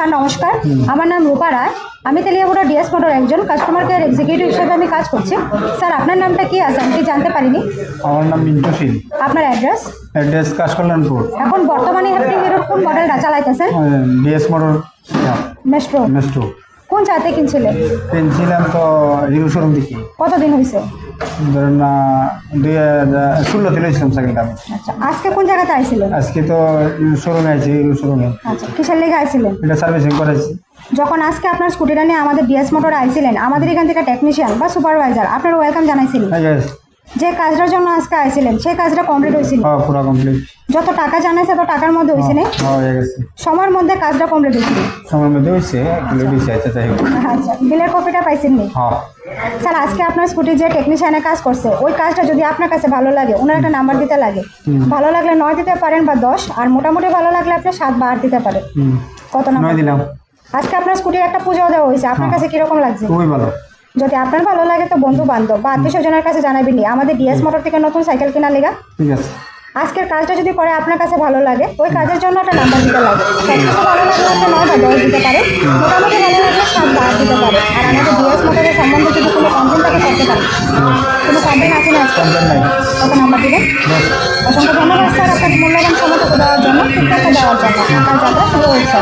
Sir নমস্কার, আমার নাম রূপা রায়। আমি তেলিয়াপুরা ডিএস মোটর একজন কাস্টমার কেয়ার এক্সিকিউটিভ হিসেবে আমি কাজ করছি। স্যার আপনার নামটা কি আছে আমি কি জানতে পারিনি? আমার নাম মিন্টু শীল। আপনার অ্যাড্রেস? অ্যাড্রেস কাশকল্যাণপুর। এখন বর্তমানে আপনি হিরোর কোন মডেলটা চালাইতেছেন? DS motor Maestro. মেস্ট্রো কোন চাতে কিনছিলেন? কিনছিলাম তো হিরো শোরুম থেকে। কতদিন হয়েছে? ধরুন না 2016 লইছিলাম সাইকেলটা আমি। আচ্ছা, আজকে কোন জায়গাতে আইছিলেন? আজকে তো শোরুমে আছি, হিরো শোরুমে। আচ্ছা, কিসের লেগে আইছিলেন? এটা সার্ভিসিং করেছি। যখন আজকে আপনার স্কুটিটা নিয়ে আমাদের ডিএস মোটরে আইছিলেন, আমাদের এখান থেকে টেকনিশিয়ান বা সুপারভাইজার আপনার ওয়েলকাম জানাইছিলেন। যে কাজটার জন্য আজকে আইছিলেন সেই কাজটা কমপ্লিট হয়েছিল? হ্যাঁ, পুরো কমপ্লিট। যত টাকা জানাইছে তো টাকার মধ্যে হয়েছে না? হ্যাঁ, হয়ে গেছে। সময়ের মধ্যে কাজটা কমপ্লিট হয়েছিল? সময়ের মধ্যে হয়েছে, কিলো দিয়েছে। আচ্ছা, তাই হোক। আচ্ছা, বিলের কপিটা পাইছেন নি? হ্যাঁ। স্যার আজকে আপনার স্কুটির যে টেকনিশিয়ানে কাজ করছে ওই কাজটা যদি আপনার কাছে ভালো লাগে ওনার একটা নাম্বার দিতে লাগে। ভালো লাগলে 9 দিতে পারেন বা 10, আর মোটামুটি ভালো লাগলে আপনি 7 বা 8 দিতে পারেন। কত নাম্বার? 9 দিলাম। আজকে আপনার স্কুটির একটা পুজো দেওয়া হয়েছে, আপনার কাছে কিরকম লাগছে? খুবই ভালো। যদি আপনার ভালো লাগে তো বন্ধু বান্ধব বা আত্মীয় স্বজনের কাছে জানাবেন আমাদের ডিএস মোটর থেকে নতুন সাইকেল কেনার লেগা। ঠিক আছে। আজকের কাজটা যদি করে আপনার কাছে ভালো লাগে ওই কাজের জন্য একটা নাম্বার দিতে লাগে। সবকিছু ভালো লাগলে আপনি 9 বা 10 দিতে পারেন, মোটামুটি ভালো লাগলে 7 বা 8 দিতে পারেন। আর আমাদের ডিএস মোটরের সম্বন্ধে যদি কোনো কমপ্লেন থাকে করতে পারেন। কোনো কমপ্লেন আছে না আজকে? নাই। কত নাম্বার দিবেন? অসংখ্য ধন্যবাদ স্যার আপনার মূল্যবান সময়টুকু দেওয়ার জন্য, ঠিকঠাক দেওয়ার জন্য। আপনার যাত্রা শুভ হচ্ছে।